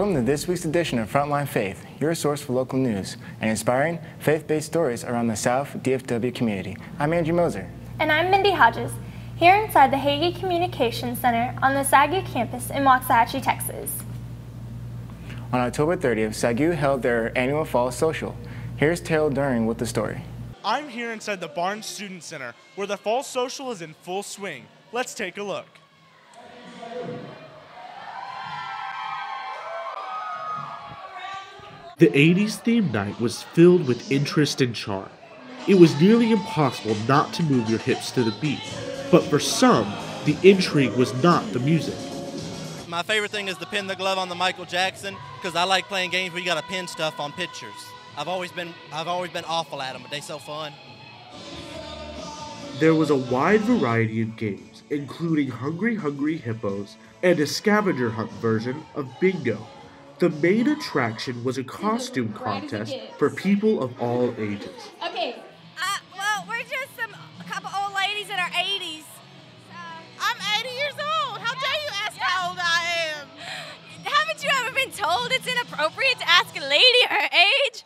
Welcome to this week's edition of Frontline Faith, your source for local news and inspiring faith-based stories around the South DFW community. I'm Andrew Moser. And I'm Mindy Hodges, here inside the SAGU Communications Center on the SAGU campus in Waxahachie, Texas. On October 30th, SAGU held their annual Fall Social. Here's Taylor During with the story. I'm here inside the Barnes Student Center, where the Fall Social is in full swing. Let's take a look. The 80s theme night was filled with interest and charm. It was nearly impossible not to move your hips to the beat, but for some, the intrigue was not the music. My favorite thing is to pin the glove on the Michael Jackson, because I like playing games where you gotta pin stuff on pictures. I've always been awful at them, but they're so fun. There was a wide variety of games, including Hungry Hungry Hippos and a scavenger hunt version of Bingo. The main attraction was a costume contest for people of all ages. Okay. Well, we're just a couple old ladies in our 80s. I'm 80 years old. How dare you ask how old I am? Haven't you ever been told it's inappropriate to ask a lady her age?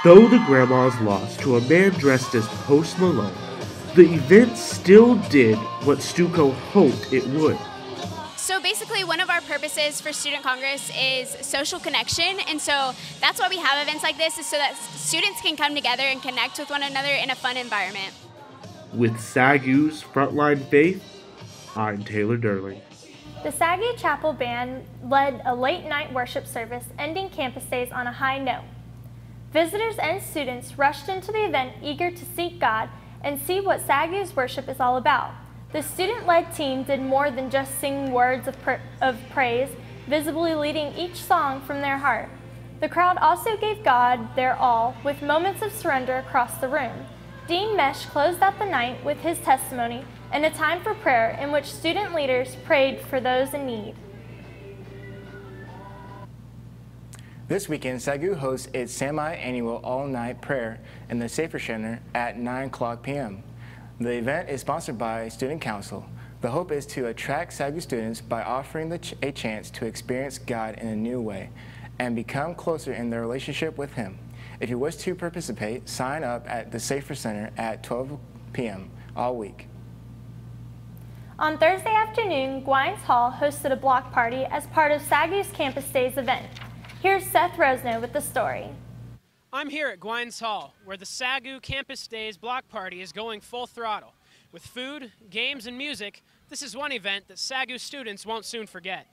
Though the grandmas lost to a man dressed as Post Malone, the event still did what Stuco hoped it would. So basically, one of our purposes for Student Congress is social connection, and so that's why we have events like this, is so that students can come together and connect with one another in a fun environment. With SAGU's Frontline Faith, I'm Taylor Durling. The SAGU Chapel Band led a late-night worship service, ending campus days on a high note. Visitors and students rushed into the event eager to seek God and see what SAGU's worship is all about. The student-led team did more than just sing words of praise, visibly leading each song from their heart. The crowd also gave God their all, with moments of surrender across the room. Dean Mesh closed out the night with his testimony and a time for prayer in which student leaders prayed for those in need. This weekend, SAGU hosts its semi-annual all-night prayer in the Safer Center at 9 p.m. The event is sponsored by Student Council. The hope is to attract SAGU students by offering a chance to experience God in a new way and become closer in their relationship with Him. If you wish to participate, sign up at the Safer Center at 12 p.m. all week. On Thursday afternoon, Gwines Hall hosted a block party as part of SAGU's Campus Days event. Here's Seth Rosno with the story. I'm here at Gwines Hall, where the SAGU Campus Days block party is going full throttle. With food, games, and music, this is one event that SAGU students won't soon forget.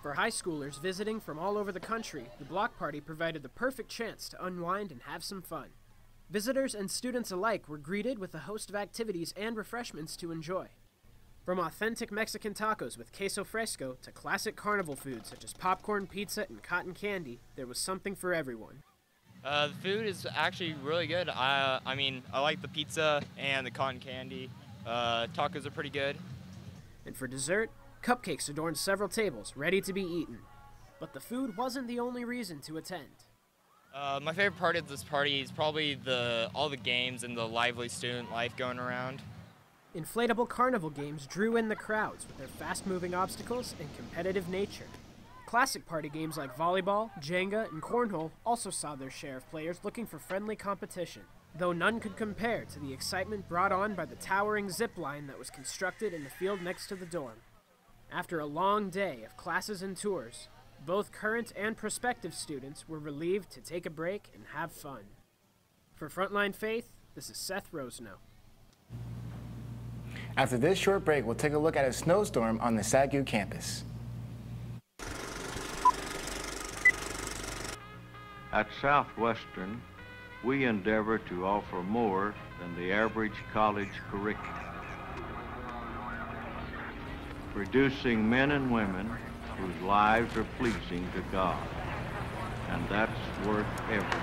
For high schoolers visiting from all over the country, the block party provided the perfect chance to unwind and have some fun. Visitors and students alike were greeted with a host of activities and refreshments to enjoy. From authentic Mexican tacos with queso fresco to classic carnival foods such as popcorn, pizza, and cotton candy, there was something for everyone. The food is actually really good. I like the pizza and the cotton candy. Tacos are pretty good. And for dessert, cupcakes adorned several tables, ready to be eaten. But the food wasn't the only reason to attend. My favorite part of this party is probably all the games and the lively student life going around. Inflatable carnival games drew in the crowds with their fast-moving obstacles and competitive nature. Classic party games like volleyball, Jenga, and cornhole also saw their share of players looking for friendly competition, though none could compare to the excitement brought on by the towering zip line that was constructed in the field next to the dorm. After a long day of classes and tours, both current and prospective students were relieved to take a break and have fun. For Frontline Faith, this is Seth Rosno. After this short break, we'll take a look at a snowstorm on the SAGU campus. At Southwestern, we endeavor to offer more than the average college curriculum, producing men and women whose lives are pleasing to God, and that's worth everything.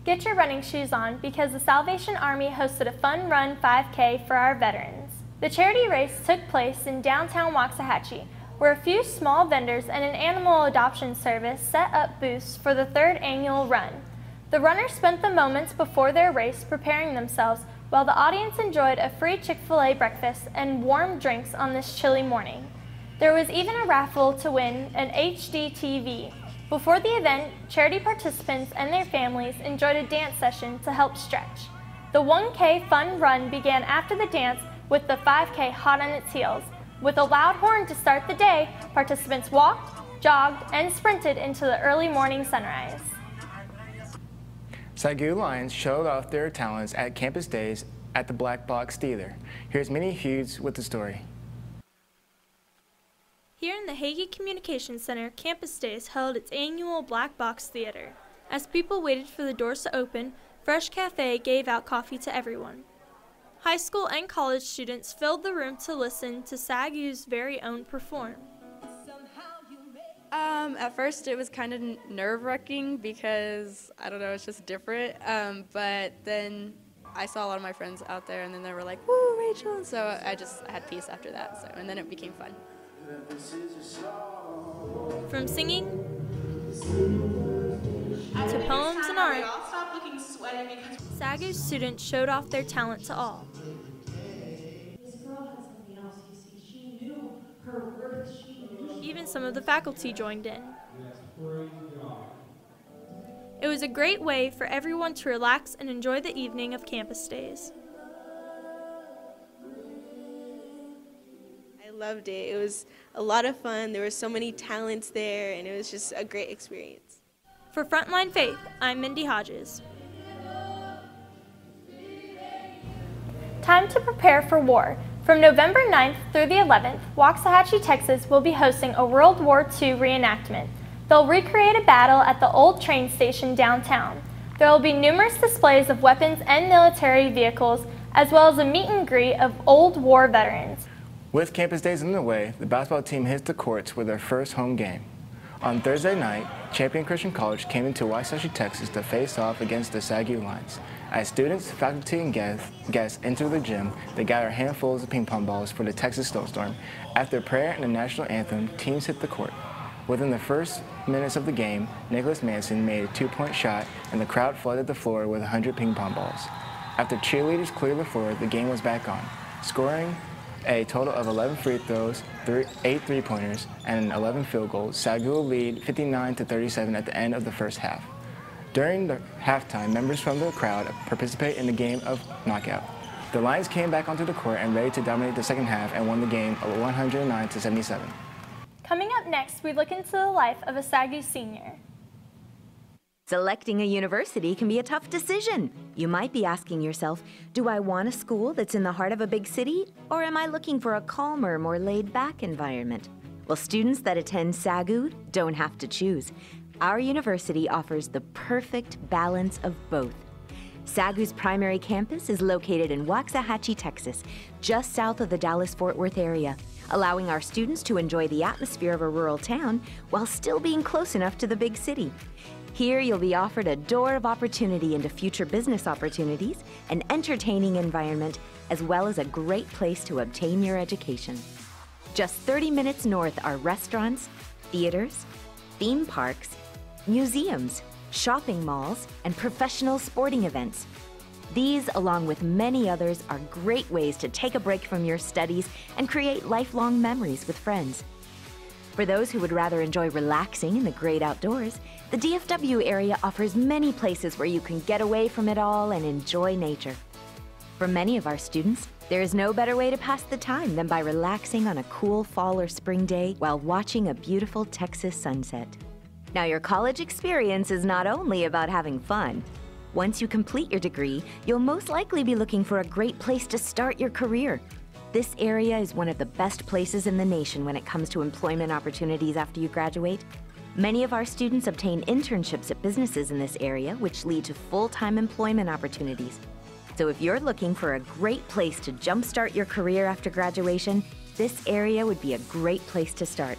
get your running shoes on because the Salvation Army hosted a fun run 5K for our veterans. The charity race took place in downtown Waxahachie, where a few small vendors and an animal adoption service set up booths for the 3rd annual run. The runners spent the moments before their race preparing themselves while the audience enjoyed a free Chick-fil-A breakfast and warm drinks on this chilly morning. There was even a raffle to win an HD TV. Before the event, charity participants and their families enjoyed a dance session to help stretch. The 1K fun run began after the dance with the 5K hot on its heels. With a loud horn to start the day, participants walked, jogged, and sprinted into the early morning sunrise. SAGU Lions showed off their talents at Campus Days at the Black Box Theater. Here's Minnie Hughes with the story. Here in the Hagee Communications Center, Campus Days held its annual Black Box Theater. As people waited for the doors to open, Fresh Cafe gave out coffee to everyone. High school and college students filled the room to listen to SAGU's very own perform. At first it was kind of nerve-wracking because, I don't know, it's just different. But then I saw a lot of my friends out there and then they were like, woo, Rachel, and so I had peace after that, so, and then it became fun. From singing to poems and art, SAGU students showed off their talent to all. Even some of the faculty joined in. It was a great way for everyone to relax and enjoy the evening of Campus Days. I loved it. It was a lot of fun. There were so many talents there, and it was just a great experience. For Frontline Faith, I'm Mindy Hodges. Time to prepare for war. From November 9th through the 11th, Waxahachie, Texas will be hosting a World War II reenactment. They'll recreate a battle at the old train station downtown. There will be numerous displays of weapons and military vehicles, as well as a meet and greet of old war veterans. With Campus Days underway, the basketball team hits the courts with their first home game. On Thursday night, Champion Christian College came into Waxahachie, Texas to face off against the SAGU Lions. As students, faculty, and guests entered the gym, they gathered handfuls of ping pong balls for the Texas snowstorm. After prayer and the national anthem, teams hit the court. Within the first minutes of the game, Nicholas Manson made a 2-point shot, and the crowd flooded the floor with 100 ping pong balls. After cheerleaders cleared the floor, the game was back on, scoring a total of 11 free throws, 8 three-pointers, and 11 field goals. SAGU will lead 59-37 at the end of the first half. During the halftime, members from the crowd participate in the game of knockout. The Lions came back onto the court and ready to dominate the second half and won the game 109-77. Coming up next, we look into the life of a SAGU senior. Selecting a university can be a tough decision. You might be asking yourself, do I want a school that's in the heart of a big city, or am I looking for a calmer, more laid-back environment? Well, students that attend SAGU don't have to choose. Our university offers the perfect balance of both. SAGU's primary campus is located in Waxahachie, Texas, just south of the Dallas-Fort Worth area, allowing our students to enjoy the atmosphere of a rural town while still being close enough to the big city. Here, you'll be offered a door of opportunity into future business opportunities, an entertaining environment, as well as a great place to obtain your education. Just 30 minutes north are restaurants, theaters, theme parks, museums, shopping malls, and professional sporting events. These, along with many others, are great ways to take a break from your studies and create lifelong memories with friends. For those who would rather enjoy relaxing in the great outdoors, the DFW area offers many places where you can get away from it all and enjoy nature. For many of our students, there is no better way to pass the time than by relaxing on a cool fall or spring day while watching a beautiful Texas sunset. Now, your college experience is not only about having fun. Once you complete your degree, you'll most likely be looking for a great place to start your career. This area is one of the best places in the nation when it comes to employment opportunities after you graduate. Many of our students obtain internships at businesses in this area, which lead to full-time employment opportunities. So if you're looking for a great place to jumpstart your career after graduation, this area would be a great place to start.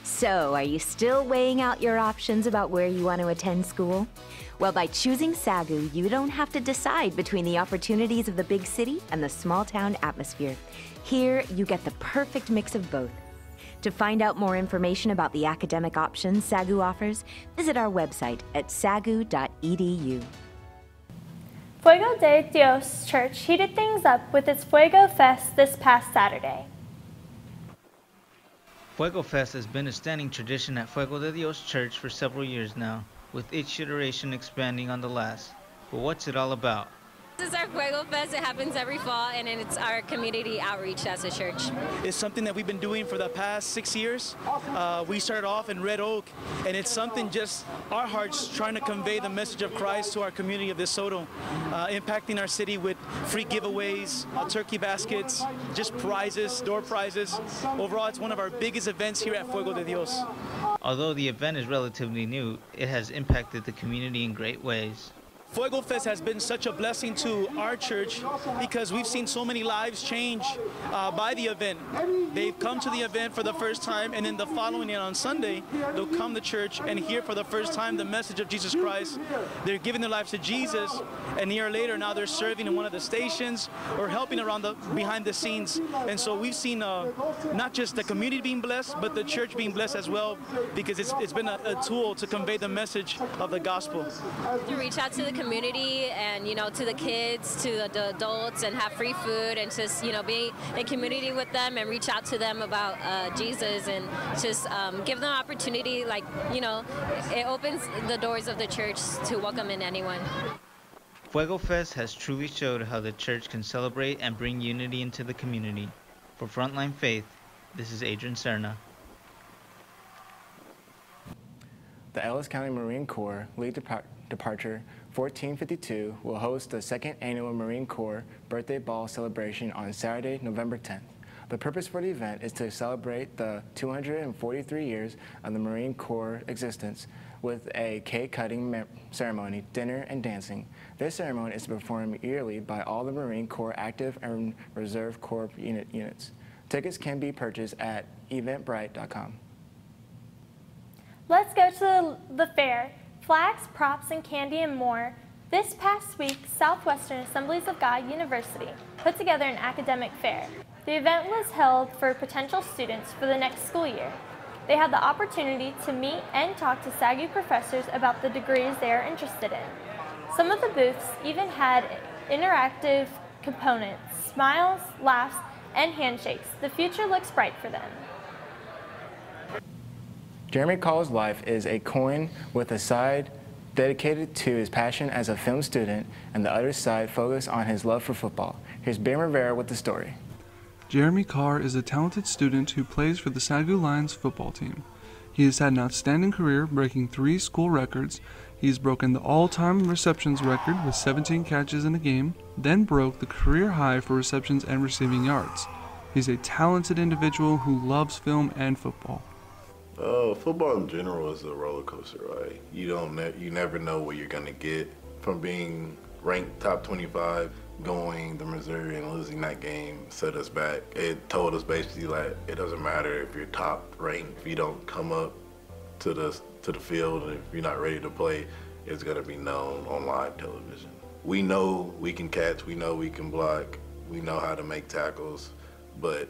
So, are you still weighing out your options about where you want to attend school? Well, by choosing SAGU, you don't have to decide between the opportunities of the big city and the small town atmosphere. Here, you get the perfect mix of both. To find out more information about the academic options SAGU offers, visit our website at sagu.edu. Fuego de Dios Church heated things up with its Fuego Fest this past Saturday. Fuego Fest has been a standing tradition at Fuego de Dios Church for several years now, with each iteration expanding on the last. But what's it all about? This is our Fuego Fest. It happens every fall, and it's our community outreach as a church. It's something that we've been doing for the past 6 years. We started off in Red Oak, and it's something just our hearts trying to convey the message of Christ to our community of DeSoto, impacting our city with free giveaways, turkey baskets, just prizes, door prizes. Overall, it's one of our biggest events here at Fuego de Dios. Although the event is relatively new, it has impacted the community in great ways. Fuego Fest has been such a blessing to our church because we've seen so many lives change by the event. They've come to the event for the first time, and then the following year on Sunday, they'll come to church and hear for the first time the message of Jesus Christ. They're giving their lives to Jesus, and a year later, now they're serving in one of the stations or helping around the behind the scenes. And so we've seen not just the community being blessed, but the church being blessed as well, because it's been a tool to convey the message of the gospel. To reach out to the community and, to the kids, to the adults, and have free food, and just, be in community with them and reach out to them about Jesus, and just give them opportunity, it opens the doors of the church to welcome in anyone. Fuego Fest has truly showed how the church can celebrate and bring unity into the community. For Frontline Faith, this is Adrian Serna. The Ellis County Marine Corps League Departure 1452 will host the second annual Marine Corps Birthday Ball celebration on Saturday, November 10th. The purpose for the event is to celebrate the 243 years of the Marine Corps existence with a cake-cutting ceremony, dinner, and dancing. This ceremony is performed yearly by all the Marine Corps Active and Reserve Corps units. Tickets can be purchased at eventbrite.com. Let's go to the fair. Flags, props, and candy and more. This past week, Southwestern Assemblies of God University put together an academic fair. The event was held for potential students for the next school year. They had the opportunity to meet and talk to SAGU professors about the degrees they are interested in. Some of the booths even had interactive components, smiles, laughs, and handshakes. The future looks bright for them. Jeremy Call's life is a coin with a side dedicated to his passion as a film student and the other side focused on his love for football. Here's Ben Rivera with the story. Jeremy Carr is a talented student who plays for the SAGU Lions football team. He has had an outstanding career, breaking 3 school records. He's broken the all-time receptions record with 17 catches in a game, then broke the career high for receptions and receiving yards. He's a talented individual who loves film and football. Football in general is a roller coaster, right? You never know what you're gonna get. From being ranked top 25, going to Missouri and losing that game set us back. It told us basically that it doesn't matter if you're top ranked, if you don't come up to the field, and if you're not ready to play, it's gonna be known on live television. We know we can catch, we know we can block, we know how to make tackles, but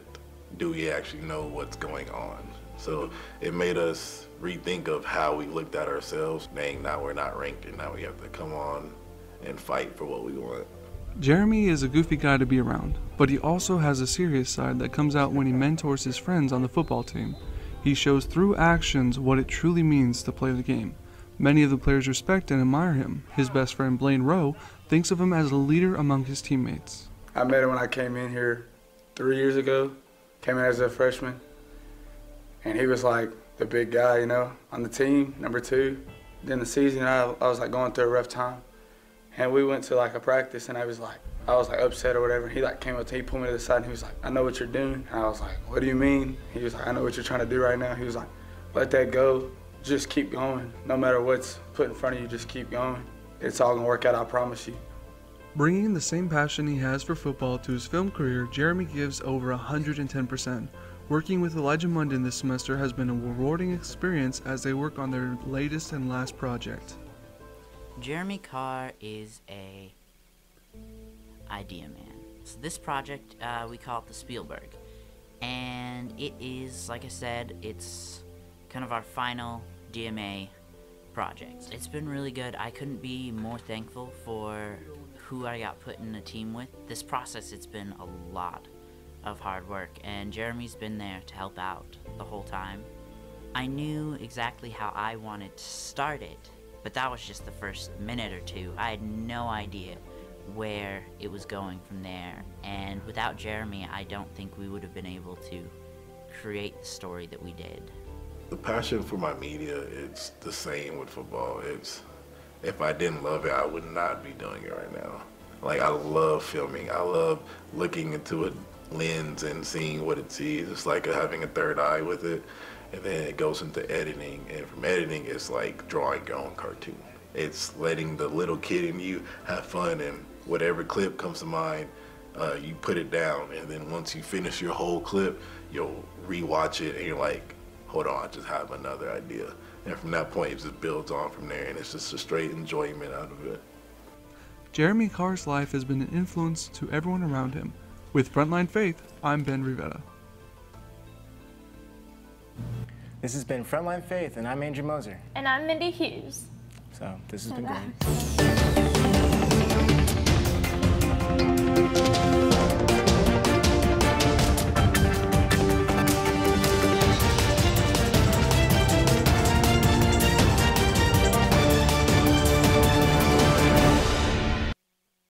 do we actually know what's going on? So it made us rethink of how we looked at ourselves, saying now we're not ranked and now we have to come on and fight for what we want. Jeremy is a goofy guy to be around, but he also has a serious side that comes out when he mentors his friends on the football team. He shows through actions what it truly means to play the game. Many of the players respect and admire him. His best friend Blaine Rowe thinks of him as a leader among his teammates. I met him when I came in here 3 years ago, came in as a freshman. And he was like the big guy, on the team, number 2. Then the season, I was like going through a rough time. And we went to like a practice, and I was like upset or whatever. He like came up to me, he pulled me to the side, and he was like, I know what you're doing. And I was like, what do you mean? He was like, I know what you're trying to do right now. He was like, let that go, just keep going. No matter what's put in front of you, just keep going. It's all gonna work out, I promise you. Bringing the same passion he has for football to his film career, Jeremy gives over 110%. Working with Elijah Munden this semester has been a rewarding experience as they work on their latest and last project. Jeremy Carr is a idea man. So this project, we call it the Spielberg. And it is, like I said, it's kind of our final DMA project. It's been really good. I couldn't be more thankful for who I got put in a team with. This process, it's been a lot of hard work, and Jeremy's been there to help out the whole time. I knew exactly how I wanted to start it, but that was just the first minute or two. I had no idea where it was going from there, and without Jeremy, I don't think we would have been able to create the story that we did. The passion for my media, it's the same with football. If I didn't love it, I would not be doing it right now. Like, I love filming. I love looking into a lens and seeing what it sees. It's like having a third eye with it. And then it goes into editing. And from editing, it's like drawing your own cartoon. It's letting the little kid in you have fun, and whatever clip comes to mind, you put it down. And then once you finish your whole clip, you'll rewatch it and you're like, hold on, I just have another idea. And from that point, it just builds on from there, and it's just a straight enjoyment out of it. Jeremy Carr's life has been an influence to everyone around him. With Frontline Faith, I'm Ben Rivera. This has been Frontline Faith, and I'm Andrew Moser. And I'm Mindy Hughes. So this has been great.